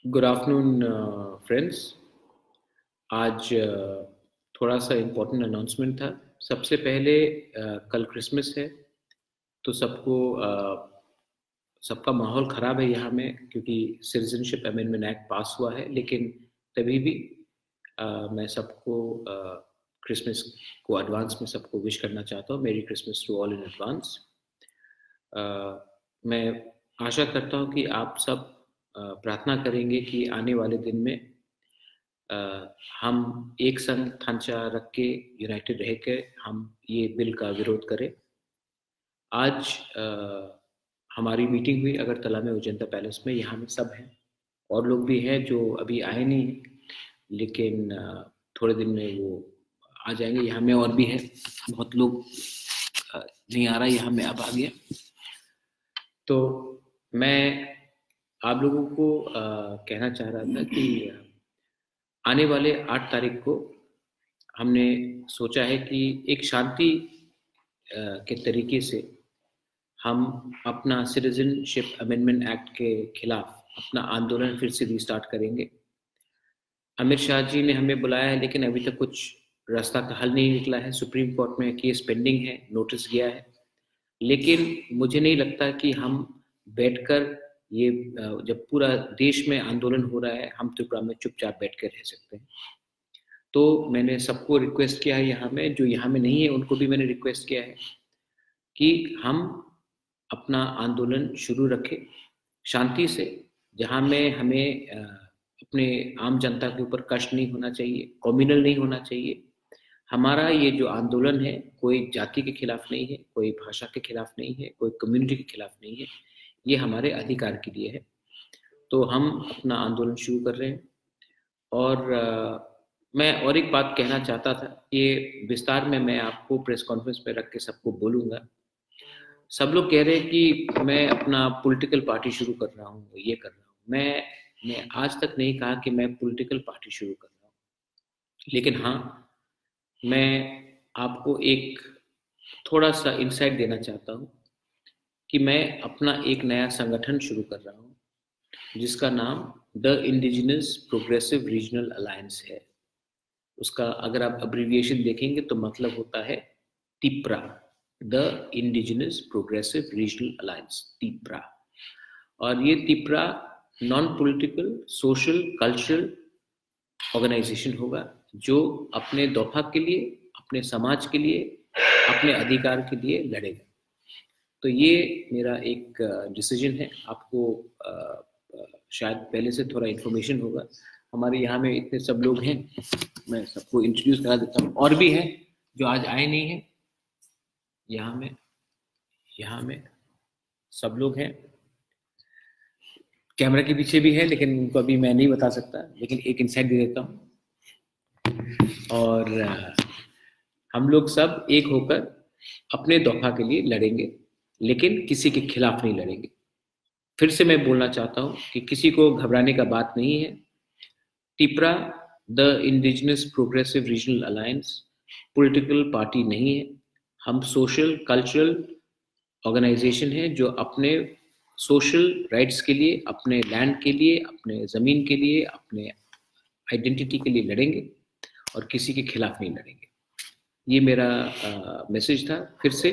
Good afternoon friends. आज थोड़ा सा इम्पोर्टेंट अनाउंसमेंट था। सबसे पहले कल क्रिसमस है, तो सबका माहौल ख़राब है यहाँ में, क्योंकि सिटीजनशिप अमेंडमेंट एक्ट पास हुआ है। लेकिन तभी भी मैं सबको क्रिसमस को एडवांस में सबको विश करना चाहता हूँ। Merry Christmas to all in advance. मैं आशा करता हूँ कि आप सब प्रार्थना करेंगे कि आने वाले दिन में हम एक संग थांचा रख के यूनाइटेड रह के हम ये बिल का विरोध करें। आज हमारी मीटिंग हुई अगरतला में उजंता पैलेस में। यहाँ में सब हैं, और लोग भी हैं जो अभी आए नहीं हैं, लेकिन थोड़े दिन में वो आ जाएंगे। यहाँ में और भी है, बहुत लोग नहीं आ रहा, यहाँ में अब आ गया। तो मैं आप लोगों को कहना चाह रहा था कि आने वाले 8 तारीख को हमने सोचा है कि एक शांति के तरीके से हम अपना सिटीजनशिप अमेंडमेंट एक्ट के खिलाफ अपना आंदोलन फिर से रीस्टार्ट करेंगे। अमित शाह जी ने हमें बुलाया है, लेकिन अभी तक कुछ रास्ता का हल नहीं निकला है। सुप्रीम कोर्ट में केस पेंडिंग है, नोटिस गया है, लेकिन मुझे नहीं लगता कि हम बैठकर ये जब पूरा देश में आंदोलन हो रहा है, हम त्रिपुरा में चुपचाप बैठ कर रह सकते हैं। तो मैंने सबको रिक्वेस्ट किया है, यहाँ में जो यहाँ में नहीं है उनको भी मैंने रिक्वेस्ट किया है कि हम अपना आंदोलन शुरू रखें शांति से, जहाँ में हमें अपने आम जनता के ऊपर कष्ट नहीं होना चाहिए, कम्युनल नहीं होना चाहिए। हमारा ये जो आंदोलन है कोई जाति के खिलाफ नहीं है, कोई भाषा के खिलाफ नहीं है, कोई कम्युनिटी के खिलाफ नहीं है, ये हमारे अधिकार के लिए है। तो हम अपना आंदोलन शुरू कर रहे हैं। और मैं और एक बात कहना चाहता था, ये विस्तार में मैं आपको प्रेस कॉन्फ्रेंस में रख के सबको बोलूँगा। सब लोग कह रहे हैं कि मैं अपना पॉलिटिकल पार्टी शुरू कर रहा हूँ, ये कर रहा हूँ। मैं आज तक नहीं कहा कि मैं पॉलिटिकल पार्टी शुरू कर रहा हूँ, लेकिन हाँ, मैं आपको एक थोड़ा सा इंसाइट देना चाहता हूँ कि मैं अपना एक नया संगठन शुरू कर रहा हूँ, जिसका नाम the indigenous progressive regional alliance है। उसका अगर आप अब्रीविएशन देखेंगे तो मतलब होता है Tipra, the indigenous progressive regional alliance, Tipra. और ये Tipra non political, social, cultural organisation होगा, जो अपने दोफा के लिए, अपने समाज के लिए, अपने अधिकार के लिए लड़ेगा। तो ये मेरा एक डिसीजन है। आपको शायद पहले से थोड़ा इन्फॉर्मेशन होगा। हमारे यहाँ में इतने सब लोग हैं, मैं सबको इंट्रोड्यूस करा देता हूँ। और भी हैं जो आज आए नहीं हैं। यहाँ में सब लोग हैं, कैमरा के पीछे भी है, लेकिन उनको अभी मैं नहीं बता सकता, लेकिन एक इनसाइट दे देता हूँ। और हम लोग सब एक होकर अपने दफा के लिए लड़ेंगे, लेकिन किसी के खिलाफ नहीं लड़ेंगे। फिर से मैं बोलना चाहता हूँ कि किसी को घबराने का बात नहीं है। Tipra the indigenous progressive regional alliance political party नहीं है। हम सोशल कल्चरल ऑर्गेनाइजेशन है, जो अपने सोशल राइट्स के लिए, अपने लैंड के लिए, अपने ज़मीन के लिए, अपने आइडेंटिटी के लिए लड़ेंगे और किसी के खिलाफ नहीं लड़ेंगे। ये मेरा मैसेज था। फिर से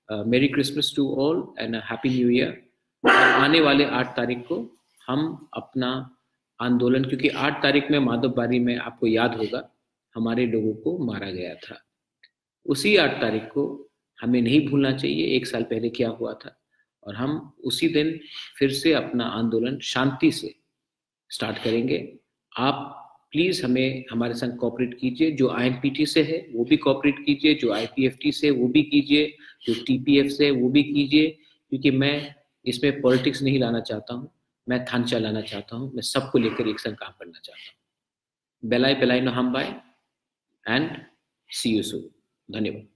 merry Christmas to all and happy new year. आने वाले 8 तारीख को हम अपना आंदोलन, क्योंकि 8 तारीख में माधवबारी में आपको याद होगा हमारे लोगों को मारा गया था, उसी 8 तारीख को हमें नहीं भूलना चाहिए 1 साल पहले क्या हुआ था। और हम उसी दिन फिर से अपना आंदोलन शांति से स्टार्ट करेंगे। आप प्लीज़ हमें हमारे संग कोऑपरेट कीजिए। जो आईएनपीटी से है वो भी कोऑपरेट कीजिए, जो आईपीएफटी से वो भी कीजिए, जो टीपीएफ से वो भी कीजिए, क्योंकि मैं इसमें पॉलिटिक्स नहीं लाना चाहता हूँ, मैं थांचा लाना चाहता हूँ। मैं सबको लेकर एक संग काम करना चाहता हूँ। बेलाई पेलाई नो हम bye and see you soon. धन्यवाद।